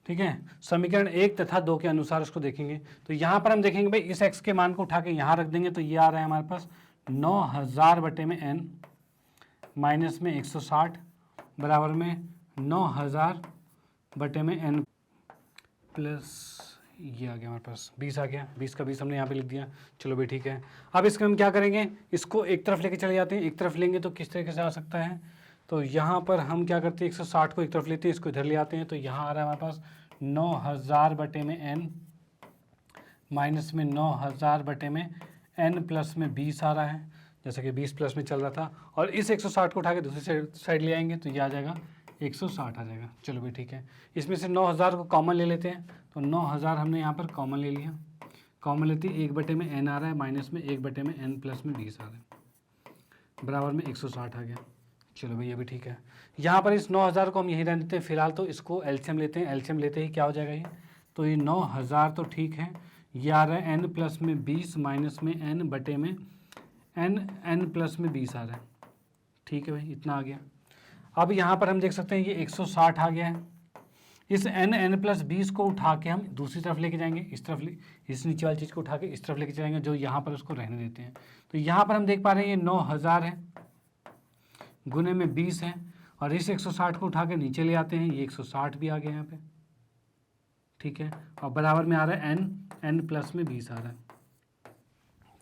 ठीक है, समीकरण 1 तथा 2 के अनुसार उसको देखेंगे। तो यहाँ पर हम देखेंगे भाई, इस x के मान को उठा के यहाँ रख देंगे, तो ये आ रहा है हमारे पास 9,000 बटे में n माइनस में 160 बराबर में 9,000 बटे में n प्लस ये आ गया हमारे पास 20 आ गया। 20 का 20 हमने यहाँ पे लिख दिया। चलो भाई ठीक है, अब इसको हम क्या करेंगे, इसको एक तरफ लेके चले जाते हैं। एक तरफ लेंगे तो किस तरीके से आ सकता है, तो यहाँ पर हम क्या करते हैं, 160 को एक तरफ लेते हैं, इसको इधर ले आते हैं, तो यहाँ आ रहा है हमारे पास 9,000 बटे में n माइनस में 9,000 बटे में n प्लस में 20 आ रहा है, जैसा कि 20 प्लस में चल रहा था। और इस 160 को उठा के दूसरी साइड ले आएंगे तो ये आ जाएगा 160 आ जाएगा। चलो भाई ठीक है, इसमें से 9,000 को कॉमन ले लेते हैं, तो 9,000 हमने यहाँ पर कॉमन ले लिया। कॉमन लेते ही 1 बटे में n आ रहा है माइनस में 1 बटे में n प्लस में 20 आ रहा है, बराबर में 160 आ गया। चलो भाई ये भी ठीक है। यहाँ पर इस 9,000 को हम यहीं रहने देते हैं फिलहाल, तो इसको एलसीएम लेते हैं। एलसीएम लेते ही क्या हो जाएगा ये, तो ये 9,000 तो ठीक है, ये आ रहा है n प्लस में 20 माइनस में n बटे में n प्लस में 20 आ रहा है। ठीक है भाई, इतना आ गया। अब यहाँ पर हम देख सकते हैं ये 160 आ गया है। इस n प्लस 20 को उठा के हम दूसरी तरफ लेके जाएंगे, इस तरफ इस नीचे वाली चीज़ को उठा के इस तरफ लेके जाएंगे, जो यहाँ पर उसको रहने देते हैं। तो यहाँ पर हम देख पा रहे हैं ये 9,000 है, गुने में 20 है, और इस 160 को उठा के नीचे ले आते हैं, ये 160 भी आ गया यहाँ पे। ठीक है, और बराबर में आ रहा है n प्लस में 20 आ रहा है।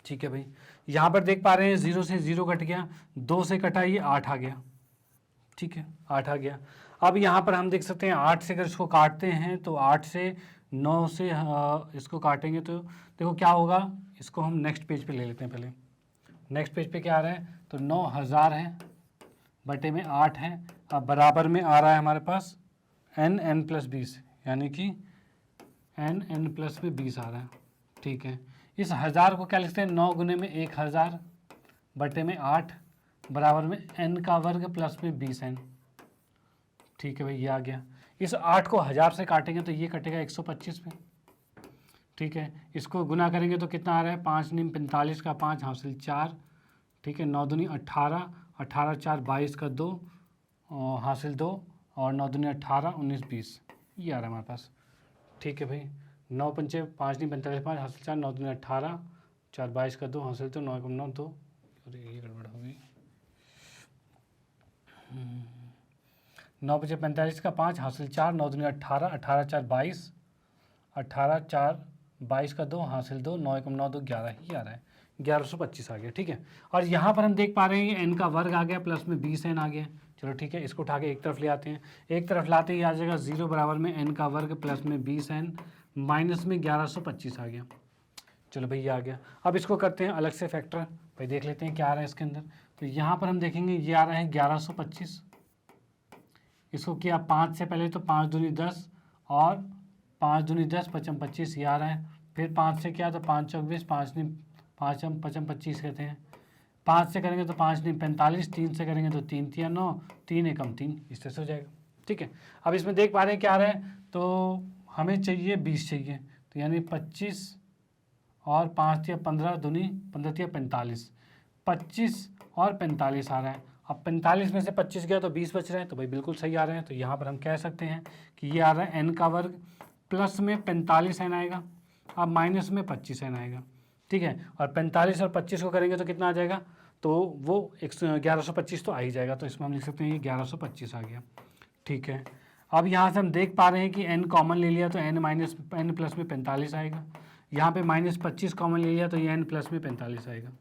ठीक है भाई, यहाँ पर देख पा रहे हैं 0 से 0 कट गया, 2 से कटा ये 8 आ गया। ठीक है, 8 आ गया। अब यहाँ पर हम देख सकते हैं 8 से अगर इसको काटते हैं तो 8 से 9 से इसको काटेंगे तो देखो क्या होगा। इसको हम नेक्स्ट पेज पे ले लेते हैं। पहले नेक्स्ट पेज पे क्या आ रहा है, तो 9,000 है बटे में 8 है, अब बराबर में आ रहा है हमारे पास n प्लस 20, यानी कि n प्लस में 20 आ रहा है। ठीक है, इस 1000 को क्या लिखते हैं, 9 गुने में 1000 बटे में 8 बराबर में n का वर्ग प्लस में 20n। ठीक है भाई, ये आ गया। इस 8 को 1000 से काटेंगे तो ये कटेगा 125 पे। ठीक है, इसको गुना करेंगे तो कितना आ रहा है, 5 × 45 का 5 हासिल 4। ठीक है, 9 दूनी 18, 18 4 22 का 2 हासिल 2, और 9 दूनी 18 19 20, ये आ रहा है हमारे पास। ठीक है भाई, 9 पंचे 5 × 45 5 हासिल 4, 9 दूनी 18 4 22 का 2 हासिल 2, 9 9 2। अरे ये गड़बड़ हो गई। 9 पंचे 45 का 5 हासिल 4, 9 दूनी 18, 18 4 22, 18 4 22 का 2 हासिल 2, 9 9 2 11, ही आ रहा है, 1125 आ गया। ठीक है, और यहाँ पर हम देख पा रहे हैं n का वर्ग आ गया प्लस में 20n आ गया। चलो ठीक है, इसको उठा के एक तरफ ले आते हैं। एक तरफ लाते ही आ जाएगा 0 बराबर में n का वर्ग प्लस में 20n माइनस में 1125 आ गया। चलो भाई ये आ गया। अब इसको करते हैं अलग से फैक्टर, भाई देख लेते हैं क्या आ रहा है इसके अंदर। तो यहाँ पर हम देखेंगे ये आ रहा है 1125, इसको किया 5 से पहले तो 5 दूनी 10 और 5 दूनी 10 55 25 ये आ रहा है। फिर 5 से किया तो 5 चौक 20, 5 हम 55 25 कहते हैं, 5 से करेंगे तो 5 नहीं 45, 3 से करेंगे तो 3 तिया 9, 3 एकम 3, इस तरह से हो जाएगा। ठीक है, अब इसमें देख पा रहे हैं क्या आ रहा है, तो हमें चाहिए 20 चाहिए, तो यानी 25 और 5 तिया 15 दूनी 15 तिया 45, 25 और 45 आ रहा है। अब 45 में से 25 गया तो 20 बच रहे हैं, तो भाई बिल्कुल सही आ रहे हैं। तो यहाँ पर हम कह सकते हैं कि ये आ रहा है n का वर्ग प्लस में 45 n आएगा, अब माइनस में 25 n आएगा। ठीक है, और 45 और 25 को करेंगे तो कितना आ जाएगा, तो वो 1125 तो आ ही जाएगा, तो इसमें हम लिख सकते हैं ये 1125 आ गया। ठीक है, अब यहाँ से हम देख पा रहे हैं कि n कॉमन ले लिया तो n माइनस n प्लस में 45 आएगा, यहाँ पे माइनस 25 कॉमन ले लिया तो ये n प्लस में 45 आएगा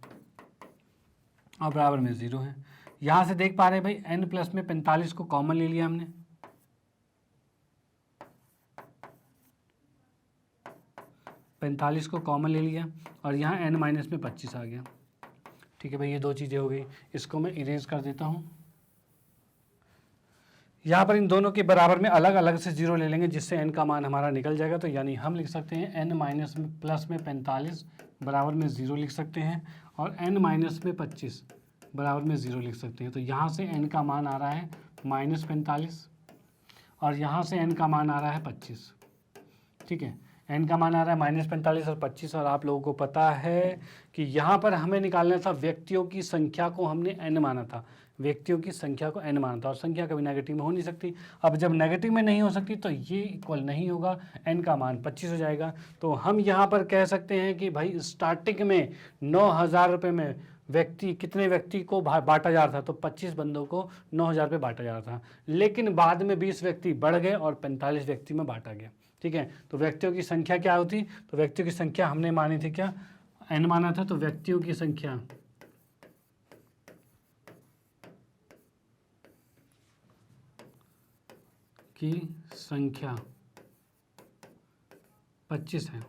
और बराबर में 0 है। यहाँ से देख पा रहे हैं भाई n प्लस में 45 को कॉमन ले लिया हमने, 45 को कॉमन ले लिया और यहाँ n माइनस में 25 आ गया। ठीक है भाई, ये दो चीज़ें हो गई, इसको मैं इरेज कर देता हूँ। यहाँ पर इन दोनों के बराबर में अलग अलग से 0 ले लेंगे जिससे n का मान हमारा निकल जाएगा, तो यानी हम लिख सकते हैं n माइनस में प्लस में 45 बराबर में 0 लिख सकते हैं और n माइनस में 25 बराबर में 0 लिख सकते हैं। तो यहाँ से n का मान आ रहा है -45 और यहाँ से n का मान आ रहा है 25। ठीक है, n का मान आ रहा है -45 और 25, और आप लोगों को पता है कि यहाँ पर हमें निकालना था व्यक्तियों की संख्या को, हमने n माना था, व्यक्तियों की संख्या को n माना था, और संख्या कभी नेगेटिव में हो नहीं सकती। अब जब नेगेटिव में नहीं हो सकती तो ये इक्वल नहीं होगा, n का मान 25 हो जाएगा। तो हम यहाँ पर कह सकते हैं कि भाई स्टार्टिंग में 9,000 रुपये में व्यक्ति कितने व्यक्ति को बांटा जा रहा था, तो 25 बंदों को 9,000 रुपये बांटा जा रहा था, लेकिन बाद में 20 व्यक्ति बढ़ गए और 45 व्यक्ति में बांटा गया। ठीक है, तो व्यक्तियों की संख्या क्या होती, तो व्यक्तियों की संख्या हमने मानी थी क्या, n माना था, तो व्यक्तियों की संख्या की संख्या 25 है।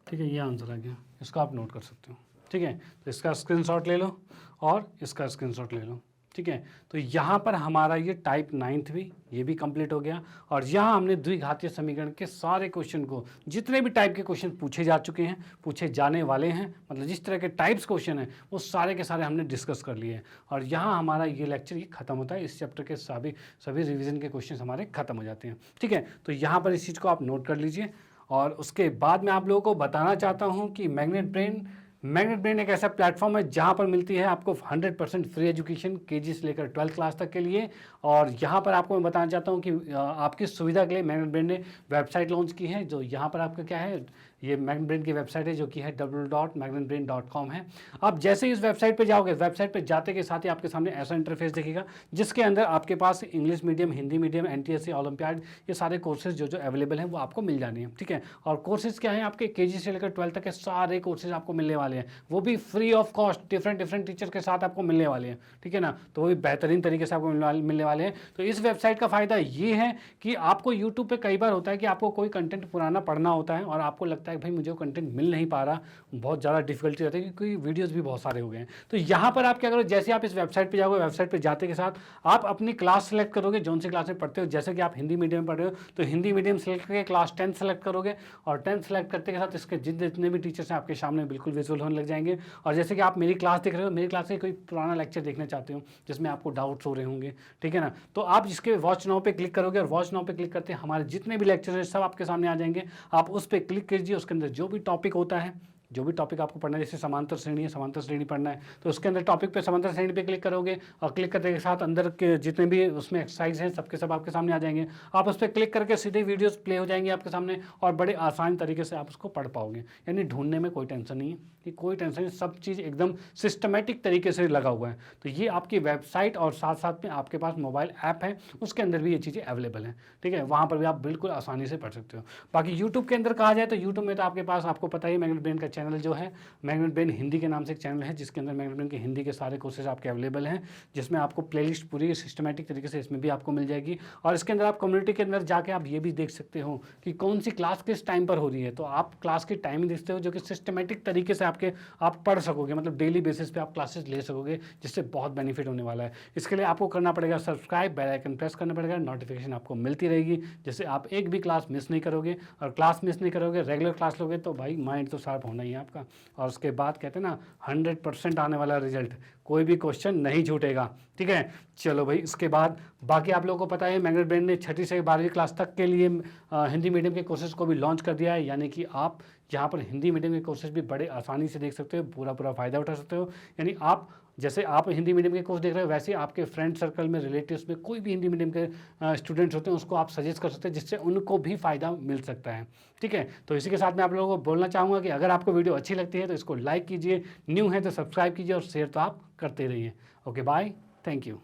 ठीक है, ये आंसर आ गया, इसको आप नोट कर सकते हो। ठीक है, तो इसका स्क्रीनशॉट ले लो और इसका स्क्रीनशॉट ले लो। ठीक है, तो यहाँ पर हमारा ये टाइप 9th भी ये भी कंप्लीट हो गया, और यहाँ हमने द्विघातीय समीकरण के सारे क्वेश्चन को, जितने भी टाइप के क्वेश्चन पूछे जा चुके हैं, पूछे जाने वाले हैं, मतलब जिस तरह के टाइप्स क्वेश्चन हैं वो सारे के सारे हमने डिस्कस कर लिए हैं, और यहाँ हमारा ये लेक्चर ये खत्म होता है। इस चैप्टर के सभी रिविजन के क्वेश्चन हमारे खत्म हो जाते हैं। ठीक है, तो यहाँ पर इस चीज़ को आप नोट कर लीजिए, और उसके बाद मैं आप लोगों को बताना चाहता हूँ कि मैग्नेट ब्रेन एक ऐसा प्लेटफॉर्म है जहाँ पर मिलती है आपको 100% फ्री एजुकेशन केजी से लेकर 12th क्लास तक के लिए। और यहाँ पर आपको मैं बताना चाहता हूँ कि आपकी सुविधा के लिए मैग्नेट ब्रेन ने वेबसाइट लॉन्च की है, जो यहाँ पर आपका क्या है, ये मैग्नेट ब्रेन की वेबसाइट है जो कि है www.magnetbrain.com है। आप जैसे ही इस वेबसाइट पे जाओगे, वेबसाइट पे जाते के साथ ही आपके सामने ऐसा इंटरफेस दिखेगा जिसके अंदर आपके पास English medium, Hindi medium, NTSC, olympiad, ये सारे कोर्सेज जो अवेलेबल हैं वो आपको मिल जाने हैं। ठीक है, और कोर्सेज क्या हैं, आपके केजी से लेकर 12th तक के सारे कोर्सेज आपको मिलने वाले हैं, वो भी free of cost, different teacher के साथ आपको मिलने वाले हैं। ठीक है ना, तो वो भी बेहतरीन तरीके से आपको मिलने वाले हैं। तो इस वेबसाइट का फ़ायदा ये है कि आपको यूट्यूब पे कई बार होता है कि आपको कोई कंटेंट पुराना पढ़ना होता है और आपको लगता है भाई मुझे वो कंटेंट मिल नहीं पा रहा, बहुत ज़्यादा डिफिकल्टी रहती है क्योंकि वीडियोस भी बहुत सारे हो गए हैं। तो यहाँ पर आप क्या करो, जैसे आप इस वेबसाइट पे जाओगे, वेबसाइट पे जाते के साथ आप अपनी क्लास सेलेक्ट करोगे, जौन सी क्लास में पढ़ते हो। जैसे कि आप हिंदी मीडियम में पढ़ रहे हो तो हिंदी मीडियम सेलेक्ट करके क्लास 10 सेलेक्ट करोगे, और 10 सेलेक्ट करते के साथ इसके जितने भी टीचर्स हैं आपके सामने बिल्कुल विजुअल होने लग जाएंगे। और जैसे कि आप मेरी क्लास देख रहे हो, मेरी क्लास से कोई पुराना लेक्चर देखना चाहते हो जिसमें आपको डाउट्स हो रहे होंगे, ठीक है ना, तो आप इसके वॉच नाउ पे क्लिक करोगे, और वॉच नाउ पे क्लिक करते हमारे जितने भी लेक्चर हैं सब आपके सामने आ जाएंगे। आप उस पर क्लिक कीजिए, उसके अंदर जो भी टॉपिक होता है, जो भी टॉपिक आपको पढ़ना है, जैसे समांतर श्रेणी है, समांतर श्रेणी पढ़ना है तो उसके अंदर टॉपिक पे समांतर श्रेणी पे क्लिक करोगे, और क्लिक करने के साथ अंदर के जितने भी उसमें एक्सरसाइज हैं सबके सब आपके सामने आ जाएंगे। आप उस पर क्लिक करके सीधे वीडियोस प्ले हो जाएंगे आपके सामने, और बड़े आसान तरीके से आप उसको पढ़ पाओगे। यानी ढूंढने में कोई टेंशन नहीं है, कि कोई टेंशन नहीं, सब चीज़ एकदम सिस्टमेटिक तरीके से लगा हुआ है। तो ये आपकी वेबसाइट, और साथ साथ में आपके पास मोबाइल ऐप है, उसके अंदर भी ये चीज़ें अवेलेबल हैं। ठीक है, वहाँ पर भी आप बिल्कुल आसानी से पढ़ सकते हो। बाकी यूट्यूब के अंदर कहा जाए तो यूट्यूब में तो आपके पास, आपको पता ही, मैग्नेट ब्रेन का चैनल जो है, मैग्नेट ब्रेन हिंदी के नाम से एक चैनल है जिसके अंदर मैग्नेट ब्रेन के हिंदी के सारे कोर्सेज आपके अवेलेबल हैं, जिसमें आपको प्लेलिस्ट पूरी सिस्टमेटिक तरीके से इसमें भी आपको मिल जाएगी। और इसके अंदर आप कम्युनिटी के अंदर जाके आप ये भी देख सकते हो कि कौन सी क्लास किस टाइम पर हो रही है, तो आप क्लास की टाइमिंग देखते हो जो कि सिस्टमेटिक तरीके से आप पढ़ सकोगे, मतलब डेली बेसिस पे आप क्लासेस ले सकोगे, जिससे बहुत बेनिफिट होने वाला है। इसके लिए आपको करना पड़ेगा सब्सक्राइब, बेल आइकन प्रेस करना पड़ेगा, नोटिफिकेशन आपको मिलती रहेगी, जिससे आप एक भी क्लास मिस नहीं करोगे। और क्लास मिस नहीं करोगे, रेगुलर क्लास लोगे तो भाई माइंड तो शार्प होना ही नहीं है आपका। और उसके बाद कहते हैं ना 100% आने वाला रिजल्ट, कोई भी क्वेश्चन नहीं छूटेगा, ठीक है। चलो भाई, इसके बाद बाकी आप लोगों को पता है मैग्नेट ब्रेन ने 6ठी से 12वीं क्लास तक के लिए हिंदी मीडियम के कोर्सेज को भी लॉन्च कर दिया है, यानी कि आप यहाँ पर हिंदी मीडियम के कोर्सेज भी बड़े आसानी से देख सकते हो, पूरा फ़ायदा उठा सकते हो। यानी आप जैसे आप हिंदी मीडियम के कोर्स देख रहे हो, वैसे आपके फ्रेंड सर्कल में, रिलेटिव्स में कोई भी हिंदी मीडियम के स्टूडेंट्स होते हैं उसको आप सजेस्ट कर सकते हैं, जिससे उनको भी फ़ायदा मिल सकता है, ठीक है। तो इसी के साथ मैं आप लोगों को बोलना चाहूँगा कि अगर आपको वीडियो अच्छी लगती है तो इसको लाइक कीजिए, न्यू है तो सब्सक्राइब कीजिए और शेयर तो आप करते रहिए। Okay bye, thank you.